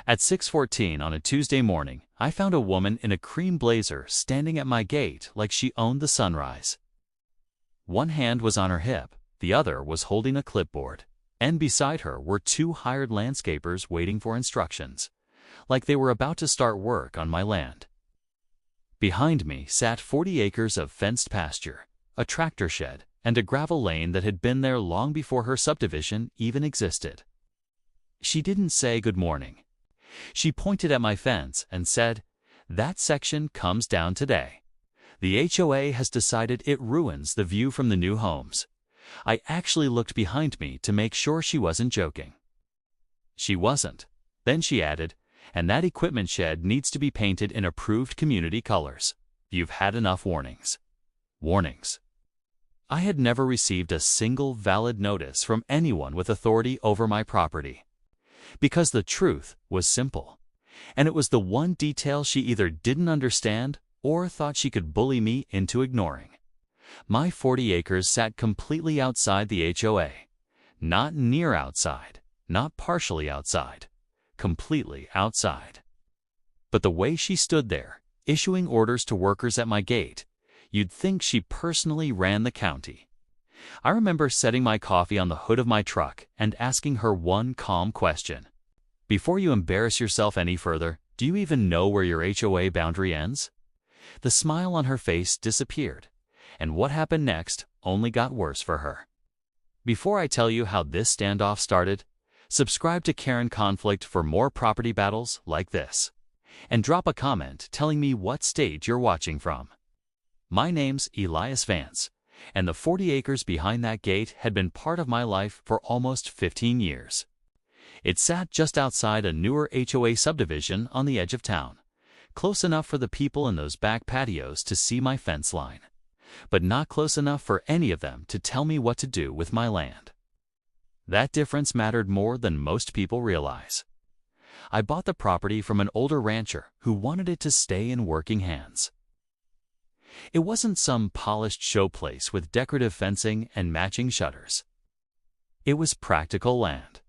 At 6:14 on a Tuesday morning, I found a woman in a cream blazer standing at my gate like she owned the sunrise. One hand was on her hip, the other was holding a clipboard, and beside her were two hired landscapers waiting for instructions, like they were about to start work on my land. Behind me sat 40 acres of fenced pasture, a tractor shed, and a gravel lane that had been there long before her subdivision even existed. She didn't say good morning. She pointed at my fence and said, "That section comes down today. The HOA has decided it ruins the view from the new homes." I actually looked behind me to make sure she wasn't joking. She wasn't. Then she added, "And that equipment shed needs to be painted in approved community colors. You've had enough warnings." Warnings. I had never received a single valid notice from anyone with authority over my property. Because the truth was simple, and it was the one detail she either didn't understand or thought she could bully me into ignoring. My 40 acres sat completely outside the HOA. Not near outside, not partially outside, completely outside. But the way she stood there, issuing orders to workers at my gate, you'd think she personally ran the county. I remember setting my coffee on the hood of my truck and asking her one calm question. "Before you embarrass yourself any further, do you even know where your HOA boundary ends?" The smile on her face disappeared, and what happened next only got worse for her. Before I tell you how this standoff started, subscribe to Karen Conflict for more property battles like this, and drop a comment telling me what state you're watching from. My name's Elias Vance, and the 40 acres behind that gate had been part of my life for almost 15 years. It sat just outside a newer HOA subdivision on the edge of town, close enough for the people in those back patios to see my fence line, but not close enough for any of them to tell me what to do with my land. That difference mattered more than most people realize. I bought the property from an older rancher who wanted it to stay in working hands. It wasn't some polished showplace with decorative fencing and matching shutters. It was practical land.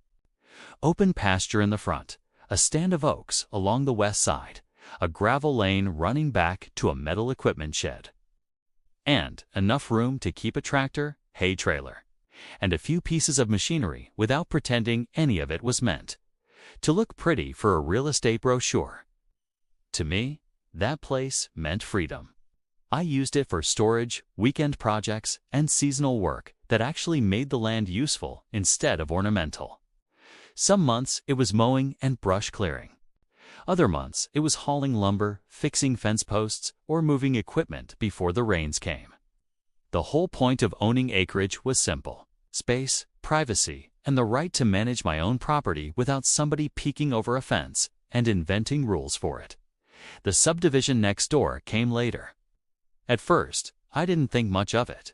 Open pasture in the front, a stand of oaks along the west side, a gravel lane running back to a metal equipment shed, and enough room to keep a tractor, hay trailer, and a few pieces of machinery without pretending any of it was meant to look pretty for a real estate brochure. To me, that place meant freedom. I used it for storage, weekend projects, and seasonal work that actually made the land useful instead of ornamental. Some months it was mowing and brush clearing. Other months it was hauling lumber, fixing fence posts, or moving equipment before the rains came. The whole point of owning acreage was simple: space, privacy, and the right to manage my own property without somebody peeking over a fence and inventing rules for it. The subdivision next door came later. At first, I didn't think much of it.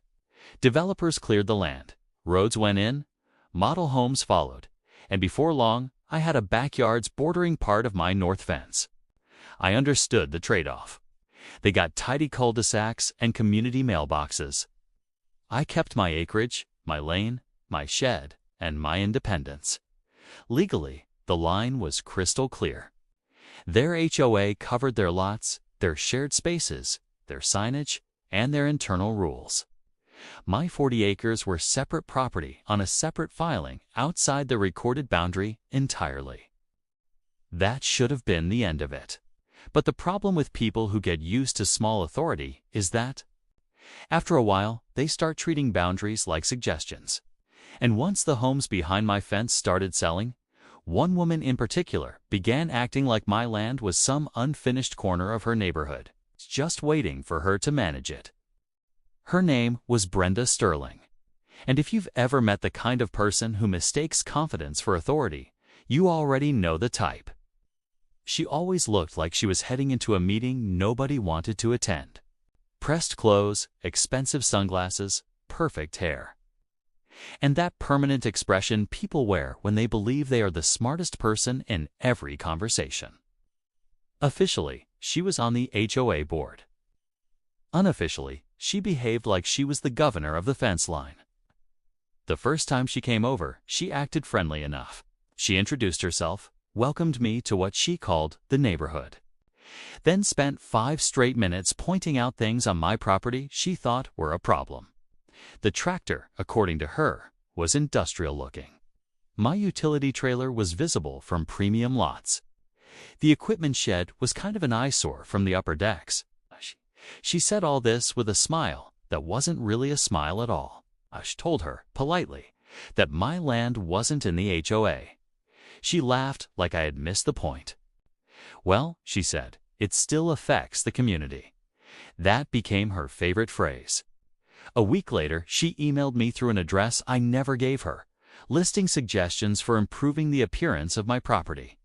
Developers cleared the land, roads went in, model homes followed, and before long, I had a backyards bordering part of my north fence. I understood the trade-off. They got tidy cul-de-sacs and community mailboxes. I kept my acreage, my lane, my shed, and my independence. Legally, the line was crystal clear. Their HOA covered their lots, their shared spaces, their signage, and their internal rules. My 40 acres were separate property on a separate filing outside the recorded boundary entirely. That should have been the end of it. But the problem with people who get used to small authority is that, after a while, they start treating boundaries like suggestions. And once the homes behind my fence started selling, one woman in particular began acting like my land was some unfinished corner of her neighborhood, just waiting for her to manage it. Her name was Brenda Sterling. And if you've ever met the kind of person who mistakes confidence for authority, you already know the type. She always looked like she was heading into a meeting nobody wanted to attend. Pressed clothes, expensive sunglasses, perfect hair. And that permanent expression people wear when they believe they are the smartest person in every conversation. Officially, she was on the HOA board. Unofficially, she behaved like she was the governor of the fence line. The first time she came over, she acted friendly enough. She introduced herself, welcomed me to what she called the neighborhood, then spent 5 straight minutes pointing out things on my property she thought were a problem. The tractor, according to her, was industrial-looking. My utility trailer was visible from premium lots. The equipment shed was kind of an eyesore from the upper decks. She said all this with a smile that wasn't really a smile at all. I told her, politely, that my land wasn't in the HOA. She laughed like I had missed the point. "Well," she said, "it still affects the community." That became her favorite phrase. A week later, she emailed me through an address I never gave her, listing suggestions for improving the appearance of my property.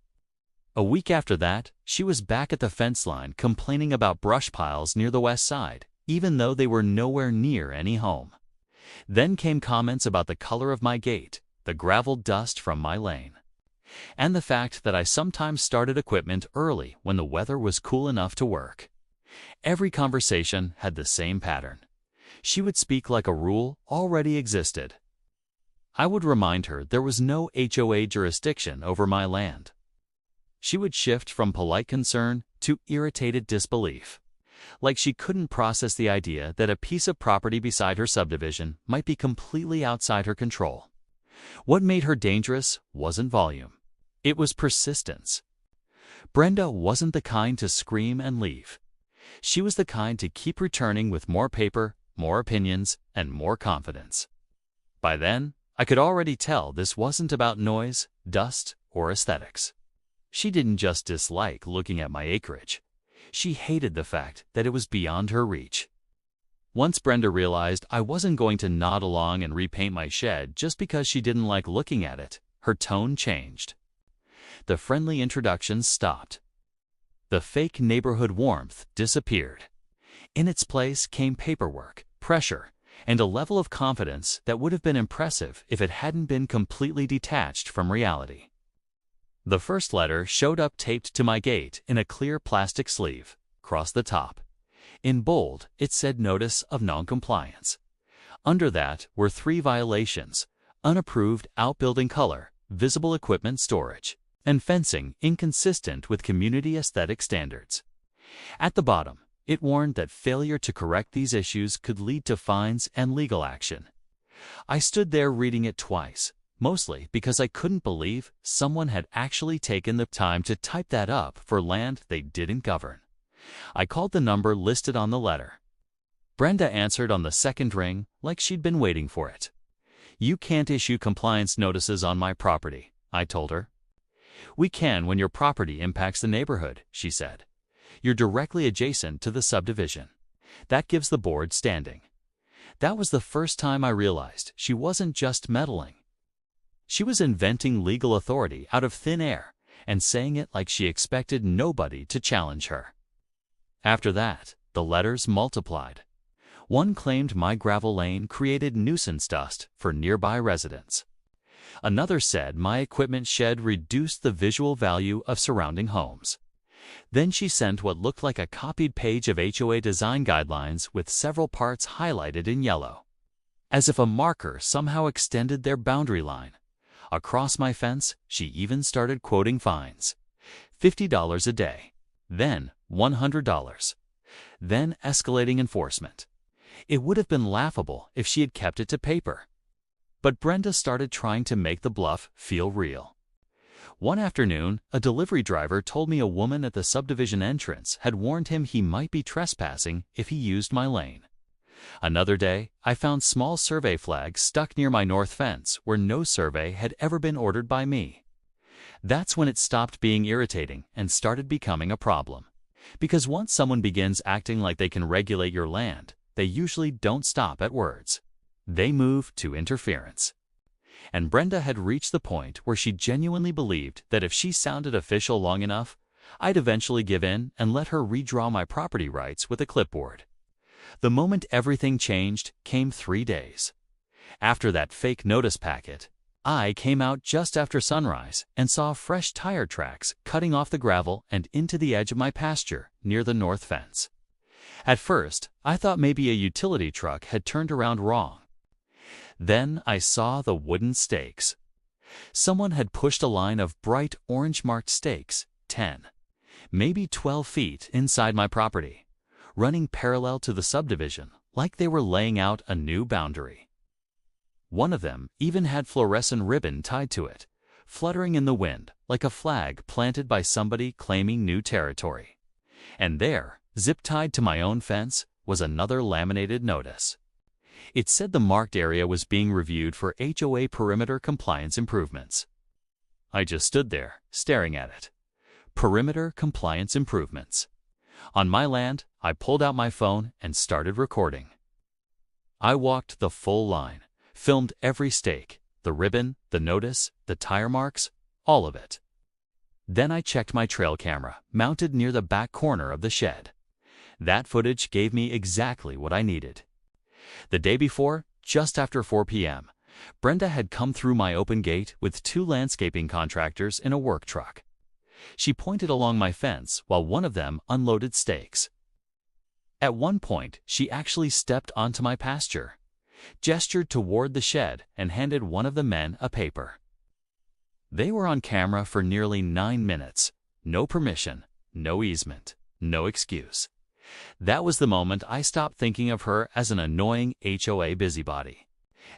A week after that, she was back at the fence line complaining about brush piles near the west side, even though they were nowhere near any home. Then came comments about the color of my gate, the gravel dust from my lane, and the fact that I sometimes started equipment early when the weather was cool enough to work. Every conversation had the same pattern. She would speak like a rule already existed. I would remind her there was no HOA jurisdiction over my land. She would shift from polite concern to irritated disbelief, like she couldn't process the idea that a piece of property beside her subdivision might be completely outside her control. What made her dangerous wasn't volume. It was persistence. Brenda wasn't the kind to scream and leave. She was the kind to keep returning with more paper, more opinions, and more confidence. By then, I could already tell this wasn't about noise, dust, or aesthetics. She didn't just dislike looking at my acreage. She hated the fact that it was beyond her reach. Once Brenda realized I wasn't going to nod along and repaint my shed just because she didn't like looking at it, her tone changed. The friendly introductions stopped. The fake neighborhood warmth disappeared. In its place came paperwork, pressure, and a level of confidence that would have been impressive if it hadn't been completely detached from reality. The first letter showed up taped to my gate in a clear plastic sleeve, across the top. In bold, it said Notice of Noncompliance. Under that were 3 violations: unapproved outbuilding color, visible equipment storage, and fencing inconsistent with community aesthetic standards. At the bottom, it warned that failure to correct these issues could lead to fines and legal action. I stood there reading it twice, mostly because I couldn't believe someone had actually taken the time to type that up for land they didn't govern. I called the number listed on the letter. Brenda answered on the second ring like she'd been waiting for it. "You can't issue compliance notices on my property," I told her. "We can when your property impacts the neighborhood," she said. "You're directly adjacent to the subdivision. That gives the board standing." That was the first time I realized she wasn't just meddling. She was inventing legal authority out of thin air and saying it like she expected nobody to challenge her. After that, the letters multiplied. One claimed my gravel lane created nuisance dust for nearby residents. Another said my equipment shed reduced the visual value of surrounding homes. Then she sent what looked like a copied page of HOA design guidelines with several parts highlighted in yellow, as if a marker somehow extended their boundary line. Across my fence, she even started quoting fines: $50 a day, then $100, then escalating enforcement. It would have been laughable if she had kept it to paper. But Brenda started trying to make the bluff feel real. One afternoon, a delivery driver told me a woman at the subdivision entrance had warned him he might be trespassing if he used my lane. Another day, I found small survey flags stuck near my north fence where no survey had ever been ordered by me. That's when it stopped being irritating and started becoming a problem. Because once someone begins acting like they can regulate your land, they usually don't stop at words. They move to interference. And Brenda had reached the point where she genuinely believed that if she sounded official long enough, I'd eventually give in and let her redraw my property rights with a clipboard. The moment everything changed came 3 days. After that fake notice packet, I came out just after sunrise and saw fresh tire tracks cutting off the gravel and into the edge of my pasture near the north fence. At first, I thought maybe a utility truck had turned around wrong. Then I saw the wooden stakes. Someone had pushed a line of bright orange-marked stakes, 10, maybe 12 feet inside my property, running parallel to the subdivision like they were laying out a new boundary. One of them even had fluorescent ribbon tied to it, fluttering in the wind like a flag planted by somebody claiming new territory. And there, zip-tied to my own fence, was another laminated notice. It said the marked area was being reviewed for HOA perimeter compliance improvements. I just stood there, staring at it. Perimeter compliance improvements. On my land, I pulled out my phone and started recording. I walked the full line, filmed every stake, the ribbon, the notice, the tire marks, all of it. Then I checked my trail camera, mounted near the back corner of the shed. That footage gave me exactly what I needed. The day before, just after 4 p.m., Brenda had come through my open gate with 2 landscaping contractors in a work truck. She pointed along my fence while one of them unloaded stakes. At one point, she actually stepped onto my pasture, gestured toward the shed, and handed one of the men a paper. They were on camera for nearly 9 minutes. No permission, no easement, no excuse. That was the moment I stopped thinking of her as an annoying HOA busybody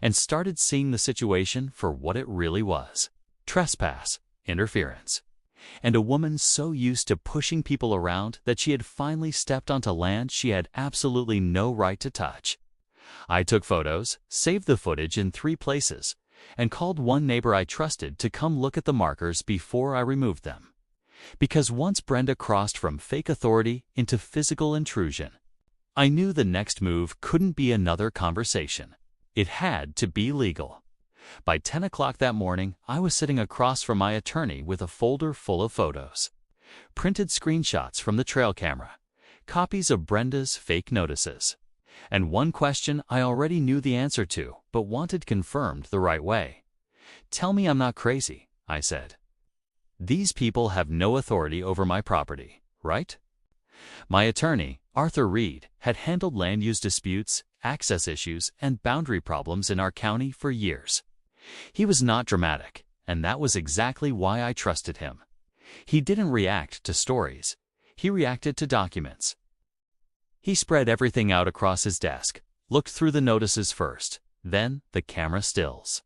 and started seeing the situation for what it really was: trespass, interference, and a woman so used to pushing people around that she had finally stepped onto land she had absolutely no right to touch. I took photos, saved the footage in 3 places, and called one neighbor I trusted to come look at the markers before I removed them. Because once Brenda crossed from fake authority into physical intrusion, I knew the next move couldn't be another conversation. It had to be legal. By 10 o'clock that morning, I was sitting across from my attorney with a folder full of photos, printed screenshots from the trail camera, copies of Brenda's fake notices, and one question I already knew the answer to but wanted confirmed the right way. "Tell me I'm not crazy," I said. "These people have no authority over my property, right?" My attorney, Arthur Reed, had handled land use disputes, access issues, and boundary problems in our county for years. He was not dramatic, and that was exactly why I trusted him. He didn't react to stories. He reacted to documents. He spread everything out across his desk, looked through the notices first, then the camera stills.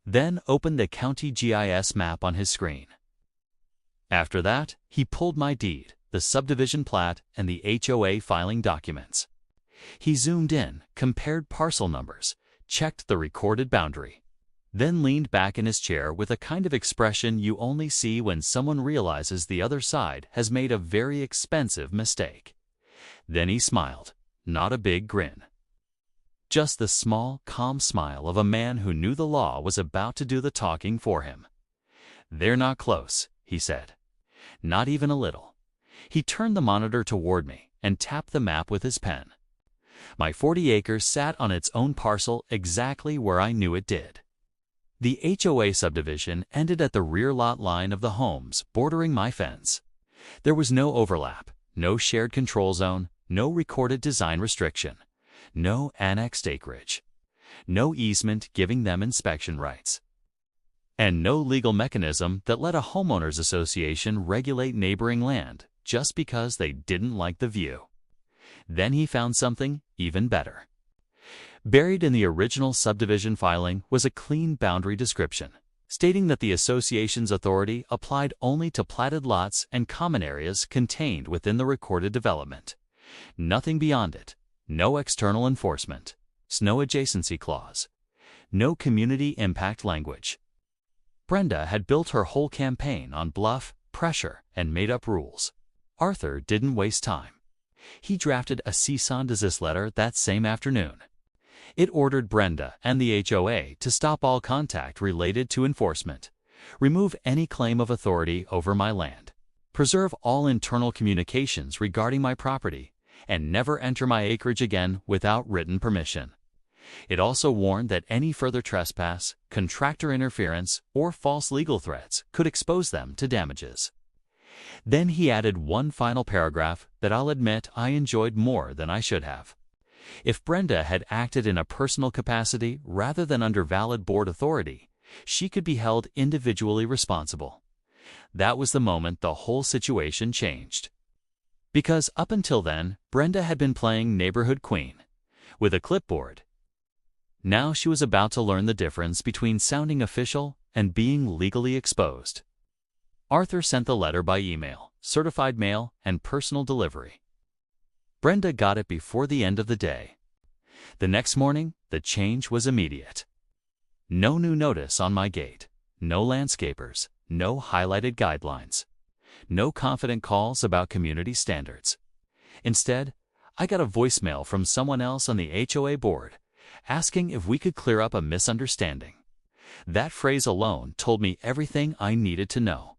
Then opened the county GIS map on his screen. After that, he pulled my deed, the subdivision plat, and the HOA filing documents. He zoomed in, compared parcel numbers, checked the recorded boundary, then leaned back in his chair with a kind of expression you only see when someone realizes the other side has made a very expensive mistake. Then he smiled, not a big grin. Just the small, calm smile of a man who knew the law was about to do the talking for him. "They're not close," he said. "Not even a little." He turned the monitor toward me and tapped the map with his pen. My 40 acres sat on its own parcel exactly where I knew it did. The HOA subdivision ended at the rear lot line of the homes bordering my fence. There was no overlap, no shared control zone, no recorded design restriction, no annexed acreage, no easement giving them inspection rights, and no legal mechanism that let a homeowners association regulate neighboring land just because they didn't like the view. Then he found something even better. Buried in the original subdivision filing was a clean boundary description, stating that the association's authority applied only to platted lots and common areas contained within the recorded development. Nothing beyond it. No external enforcement. No adjacency clause. No community impact language. Brenda had built her whole campaign on bluff, pressure, and made-up rules. Arthur didn't waste time. He drafted a cease and desist letter that same afternoon. It ordered Brenda and the HOA to stop all contact related to enforcement, remove any claim of authority over my land, preserve all internal communications regarding my property, and never enter my acreage again without written permission. It also warned that any further trespass, contractor interference, or false legal threats could expose them to damages. Then he added one final paragraph that I'll admit I enjoyed more than I should have. If Brenda had acted in a personal capacity rather than under valid board authority, She could be held individually responsible. That was the moment the whole situation changed. Because up until then, Brenda had been playing neighborhood queen with a clipboard. Now she was about to learn the difference between sounding official and being legally exposed. Arthur sent the letter by email, certified mail, and personal delivery. Brenda got it before the end of the day. The next morning, the change was immediate. No new notice on my gate, no landscapers, no highlighted guidelines, no confident calls about community standards. Instead, I got a voicemail from someone else on the HOA board asking if we could clear up a misunderstanding. That phrase alone told me everything I needed to know.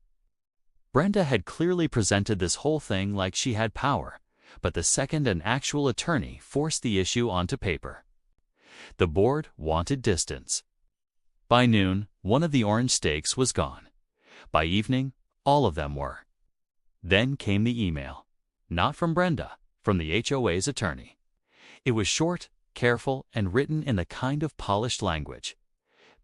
Brenda had clearly presented this whole thing like she had power, but the second an actual attorney forced the issue onto paper. The board wanted distance. By noon, one of the orange stakes was gone. By evening, all of them were. Then came the email. Not from Brenda, from the HOA's attorney. It was short, careful, and written in the kind of polished language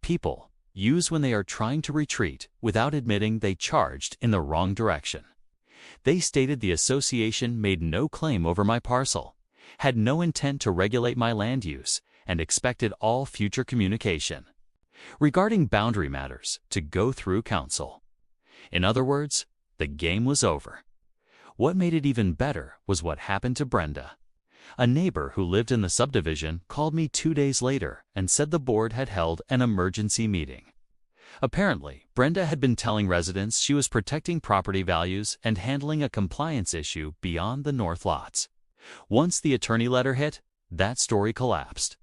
people use when they are trying to retreat without admitting they charged in the wrong direction. They stated the association made no claim over my parcel, had no intent to regulate my land use, and expected all future communication regarding boundary matters to go through counsel. In other words, the game was over. What made it even better was what happened to Brenda. A neighbor who lived in the subdivision called me 2 days later and said the board had held an emergency meeting. Apparently, Brenda had been telling residents she was protecting property values and handling a compliance issue beyond the north lots. Once the attorney letter hit, that story collapsed.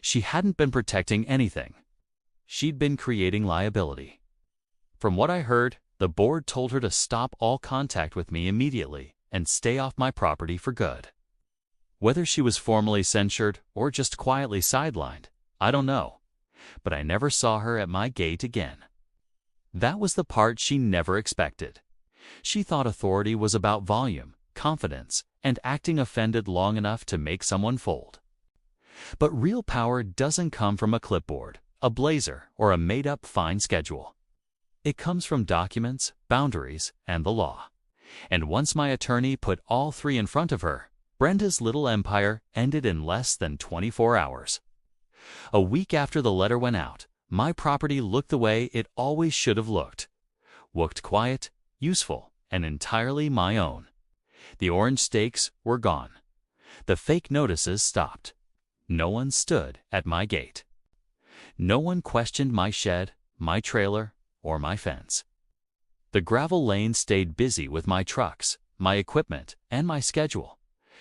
She hadn't been protecting anything. She'd been creating liability. From what I heard, the board told her to stop all contact with me immediately and stay off my property for good. Whether she was formally censured or just quietly sidelined, I don't know. But I never saw her at my gate again. That was the part she never expected. She thought authority was about volume, confidence, and acting offended long enough to make someone fold. But real power doesn't come from a clipboard, a blazer, or a made-up fine schedule. It comes from documents, boundaries, and the law. And once my attorney put all three in front of her, Brenda's little empire ended in less than 24 hours. A week after the letter went out, my property looked the way it always should have looked. Looked quiet, useful, and entirely my own. The orange stakes were gone. The fake notices stopped. No one stood at my gate. No one questioned my shed, my trailer, or my fence. The gravel lane stayed busy with my trucks, my equipment, and my schedule,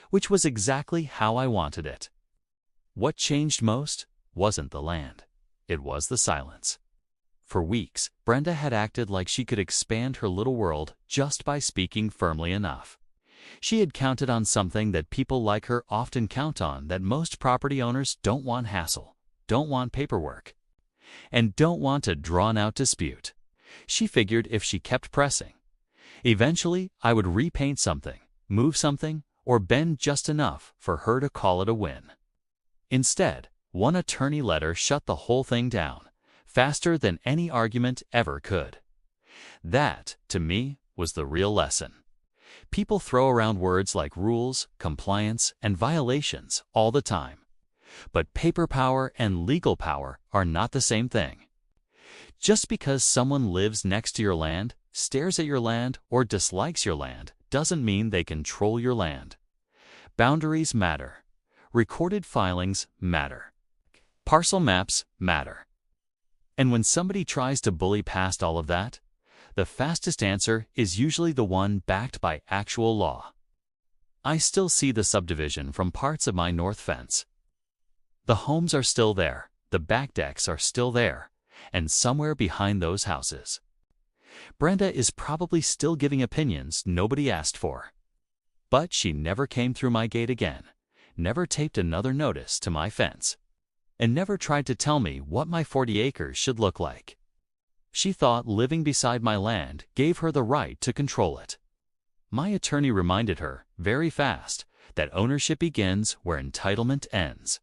which was exactly how I wanted it. What changed most wasn't the land. It was the silence. For weeks, Brenda had acted like she could expand her little world just by speaking firmly enough. She had counted on something that people like her often count on, that most property owners don't want hassle, don't want paperwork, and don't want a drawn-out dispute. She figured if she kept pressing, eventually I would repaint something, move something, or bend just enough for her to call it a win. Instead, one attorney letter shut the whole thing down, faster than any argument ever could. That, to me, was the real lesson. People throw around words like rules, compliance, and violations all the time. But paper power and legal power are not the same thing. Just because someone lives next to your land, stares at your land, or dislikes your land, doesn't mean they control your land. Boundaries matter. Recorded filings matter. Parcel maps matter. And when somebody tries to bully past all of that, the fastest answer is usually the one backed by actual law. I still see the subdivision from parts of my north fence. The homes are still there, the back decks are still there, and somewhere behind those houses, Brenda is probably still giving opinions nobody asked for. But she never came through my gate again, never taped another notice to my fence, and never tried to tell me what my 40 acres should look like. She thought living beside my land gave her the right to control it. My attorney reminded her, very fast, that ownership begins where entitlement ends.